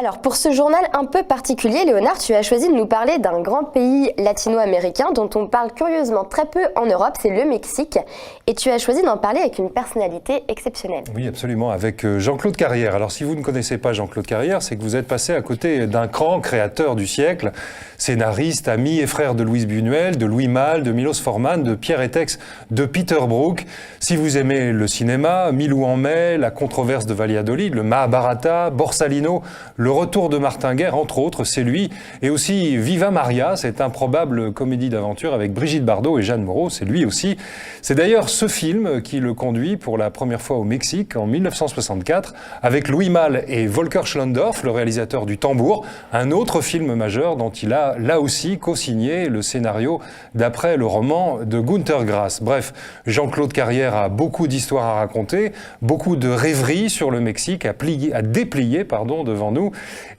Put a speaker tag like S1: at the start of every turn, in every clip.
S1: Alors pour ce journal un peu particulier, Léonard, tu as choisi de nous parler d'un grand pays latino-américain dont on parle curieusement très peu en Europe, c'est le Mexique. Et tu as choisi d'en parler avec une personnalité exceptionnelle.
S2: Oui, absolument, avec Jean-Claude Carrière. Alors si vous ne connaissez pas Jean-Claude Carrière, c'est que vous êtes passé à côté d'un grand créateur du siècle, scénariste, ami et frère de Louise Buñuel, de Louis Malle, de Milos Forman, de Pierre Étex, de Peter Brook. Si vous aimez le cinéma, Milou en mai, La controverse de Valladolid, le Mahabharata, Borsalino, Le retour de Martin Guerre, entre autres, c'est lui. Et aussi Viva Maria, cette improbable comédie d'aventure avec Brigitte Bardot et Jeanne Moreau, c'est lui aussi. C'est d'ailleurs ce film qui le conduit pour la première fois au Mexique en 1964 avec Louis Malle et Volker Schlöndorff, le réalisateur du Tambour, un autre film majeur dont il a là aussi co-signé le scénario d'après le roman de Günter Grass. Bref, Jean-Claude Carrière a beaucoup d'histoires à raconter, beaucoup de rêveries sur le Mexique à déplier devant nous.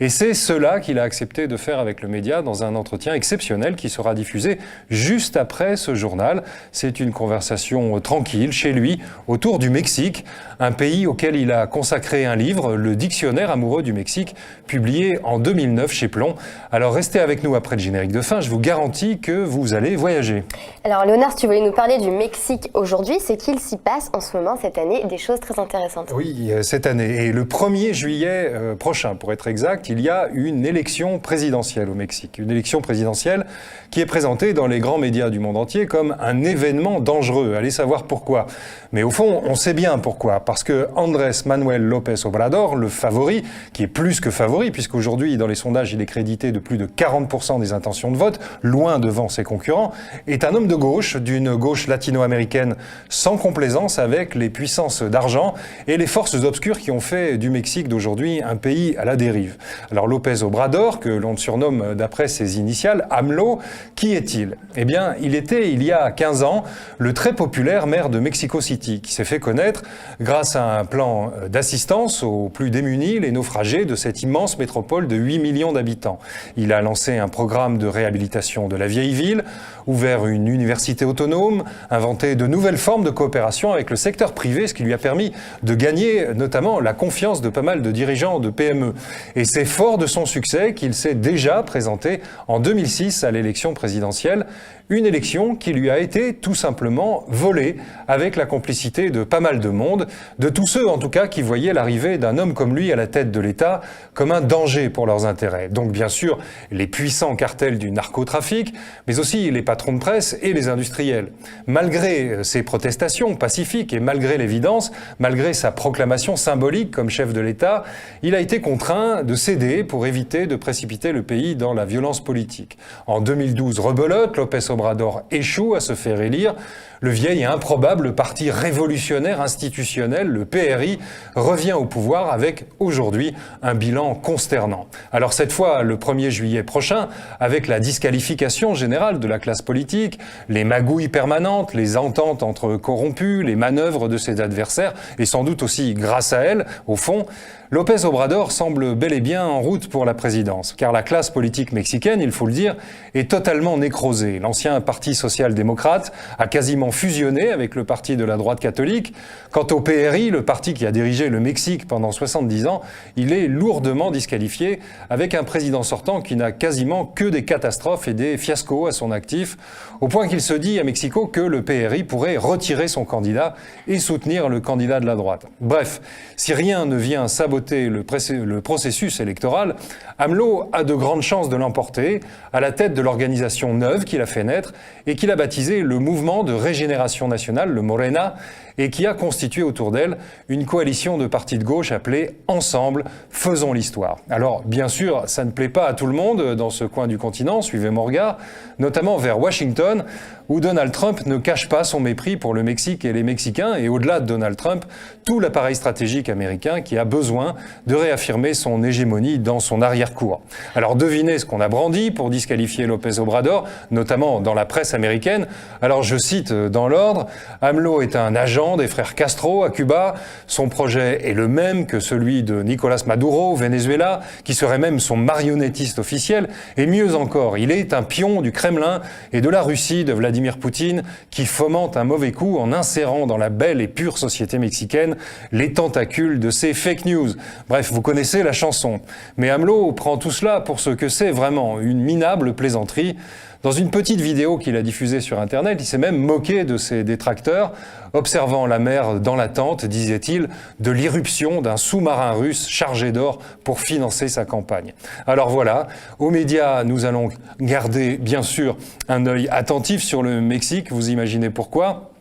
S2: Et c'est cela qu'il a accepté de faire avec le média dans un entretien exceptionnel qui sera diffusé juste après ce journal. C'est une conversation tranquille chez lui autour du Mexique, un pays auquel il a consacré un livre, Le Dictionnaire amoureux du Mexique, publié en 2009 chez Plon. Alors restez avec nous après le générique de fin, je vous garantis que vous allez voyager.
S1: Alors Léonard, tu voulais nous parler du Mexique aujourd'hui, c'est qu'il s'y passe en ce moment, cette année, des choses très intéressantes.
S2: Oui, cette année. Et le 1er juillet prochain, pour être exact, il y a une élection présidentielle au Mexique. Une élection présidentielle qui est présentée dans les grands médias du monde entier comme un événement dangereux. Allez savoir pourquoi. Mais au fond, on sait bien pourquoi. Parce que Andrés Manuel López Obrador, le favori, qui est plus que favori, puisqu'aujourd'hui, dans les sondages, il est crédité de plus de 40% des intentions de vote, loin devant ses concurrents, est un homme de gauche, d'une gauche latino-américaine sans complaisance avec les puissances d'argent et les forces obscures qui ont fait du Mexique d'aujourd'hui un pays à la dérive. Alors López Obrador, que l'on surnomme d'après ses initiales AMLO, qui est-il? Eh bien, il était, il y a 15 ans, le très populaire maire de Mexico City, qui s'est fait connaître grâce à un plan d'assistance aux plus démunis, les naufragés de cette immense métropole de 8 millions d'habitants. Il a lancé un programme de réhabilitation de la vieille ville, ouvert une université autonome, inventé de nouvelles formes de coopération avec le secteur privé, ce qui lui a permis de gagner notamment la confiance de pas mal de dirigeants de PME. Et c'est fort de son succès qu'il s'est déjà présenté en 2006 à l'élection présidentielle, une élection qui lui a été tout simplement volée avec la complicité de pas mal de monde, de tous ceux en tout cas qui voyaient l'arrivée d'un homme comme lui à la tête de l'État comme un danger pour leurs intérêts. Donc bien sûr les puissants cartels du narcotrafic, mais aussi les patrons de presse et les industriels. Malgré ces protestations pacifiques et malgré l'évidence, malgré sa proclamation symbolique comme chef de l'État, il a été contraint de céder pour éviter de précipiter le pays dans la violence politique. En 2012, rebelote, López Obrador échoue à se faire élire. Le vieil et improbable parti révolutionnaire institutionnel, le PRI, revient au pouvoir avec, aujourd'hui, un bilan consternant. Alors cette fois, le 1er juillet prochain, avec la disqualification générale de la classe politique, les magouilles permanentes, les ententes entre corrompus, les manœuvres de ses adversaires, et sans doute aussi grâce à elles, au fond, López Obrador semble bel et bien en route pour la présidence, car la classe politique mexicaine, il faut le dire, est totalement nécrosée. L'ancien parti social-démocrate a quasiment fusionné avec le parti de la droite catholique. Quant au PRI, le parti qui a dirigé le Mexique pendant 70 ans, il est lourdement disqualifié, avec un président sortant qui n'a quasiment que des catastrophes et des fiascos à son actif, au point qu'il se dit à Mexico que le PRI pourrait retirer son candidat et soutenir le candidat de la droite. Bref, si rien ne vient saboter le processus électoral, AMLO a de grandes chances de l'emporter à la tête de l'organisation neuve qu'il a fait naître et qu'il a baptisé le Mouvement de Régénération Nationale, le Morena, et qui a constitué autour d'elle une coalition de partis de gauche appelée « Ensemble, faisons l'histoire ». Alors, bien sûr, ça ne plaît pas à tout le monde dans ce coin du continent, suivez mon regard, notamment vers Washington, où Donald Trump ne cache pas son mépris pour le Mexique et les Mexicains, et au-delà de Donald Trump, tout l'appareil stratégique américain qui a besoin de réaffirmer son hégémonie dans son arrière-cour. Alors, devinez ce qu'on a brandi pour disqualifier López Obrador, notamment dans la presse américaine. Alors, je cite dans l'ordre, « AMLO est un agent des frères Castro à Cuba. Son projet est le même que celui de Nicolás Maduro au Venezuela, qui serait même son marionnettiste officiel. Et mieux encore, il est un pion du Kremlin et de la Russie de Vladimir Vladimir Poutine, qui fomente un mauvais coup en insérant dans la belle et pure société mexicaine les tentacules de ces fake news. Bref, vous connaissez la chanson. Mais AMLO prend tout cela pour ce que c'est vraiment, une minable plaisanterie. Dans une petite vidéo qu'il a diffusée sur Internet, il s'est même moqué de ses détracteurs, observant la mer dans l'attente, disait-il, de l'irruption d'un sous-marin russe chargé d'or pour financer sa campagne. Alors voilà, aux médias, nous allons garder bien sûr un œil attentif sur le Mexique, vous imaginez pourquoi ?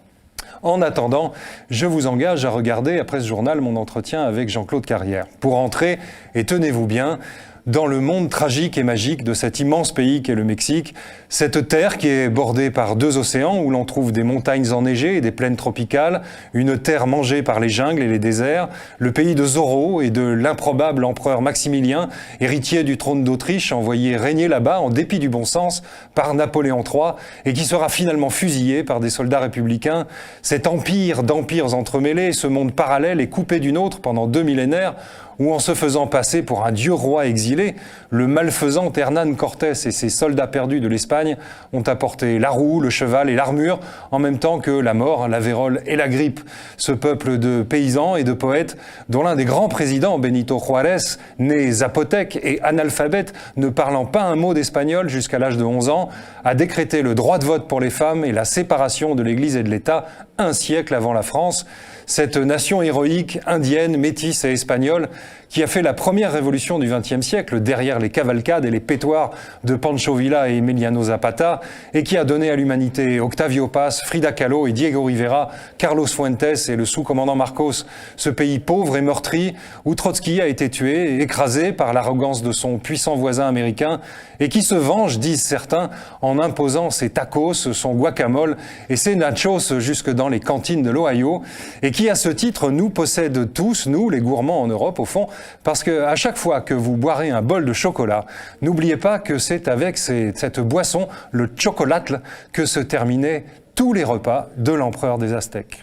S2: En attendant, je vous engage à regarder après ce journal mon entretien avec Jean-Claude Carrière. Pour entrer, et tenez-vous bien, dans le monde tragique et magique de cet immense pays qu'est le Mexique, cette terre qui est bordée par 2 océans où l'on trouve des montagnes enneigées et des plaines tropicales, une terre mangée par les jungles et les déserts, le pays de Zorro et de l'improbable empereur Maximilien, héritier du trône d'Autriche, envoyé régner là-bas en dépit du bon sens par Napoléon III et qui sera finalement fusillé par des soldats républicains. Cet empire d'empires entremêlés, ce monde parallèle et coupé d'une autre pendant 2 millénaires, où en se faisant passer pour un dieu roi exilé, le malfaisant Hernán Cortés et ses soldats perdus de l'Espagne ont apporté la roue, le cheval et l'armure, en même temps que la mort, la vérole et la grippe. Ce peuple de paysans et de poètes, dont l'un des grands présidents, Benito Juárez, né zapotèque et analphabète, ne parlant pas un mot d'espagnol jusqu'à l'âge de 11 ans, a décrété le droit de vote pour les femmes et la séparation de l'Église et de l'État un siècle avant la France. Cette nation héroïque, indienne, métisse et espagnole, qui a fait la première révolution du XXe siècle derrière les cavalcades et les pétoires de Pancho Villa et Emiliano Zapata, et qui a donné à l'humanité Octavio Paz, Frida Kahlo et Diego Rivera, Carlos Fuentes et le sous-commandant Marcos. Ce pays pauvre et meurtri, où Trotsky a été tué et écrasé par l'arrogance de son puissant voisin américain, et qui se venge, disent certains, en imposant ses tacos, son guacamole et ses nachos jusque dans les cantines de l'Ohio, et qui, à ce titre, nous possède tous, nous, les gourmands en Europe, au fond, parce que à chaque fois que vous boirez un bol de chocolat, n'oubliez pas que c'est avec cette boisson, le chocolatl, que se terminaient tous les repas de l'empereur des Aztèques.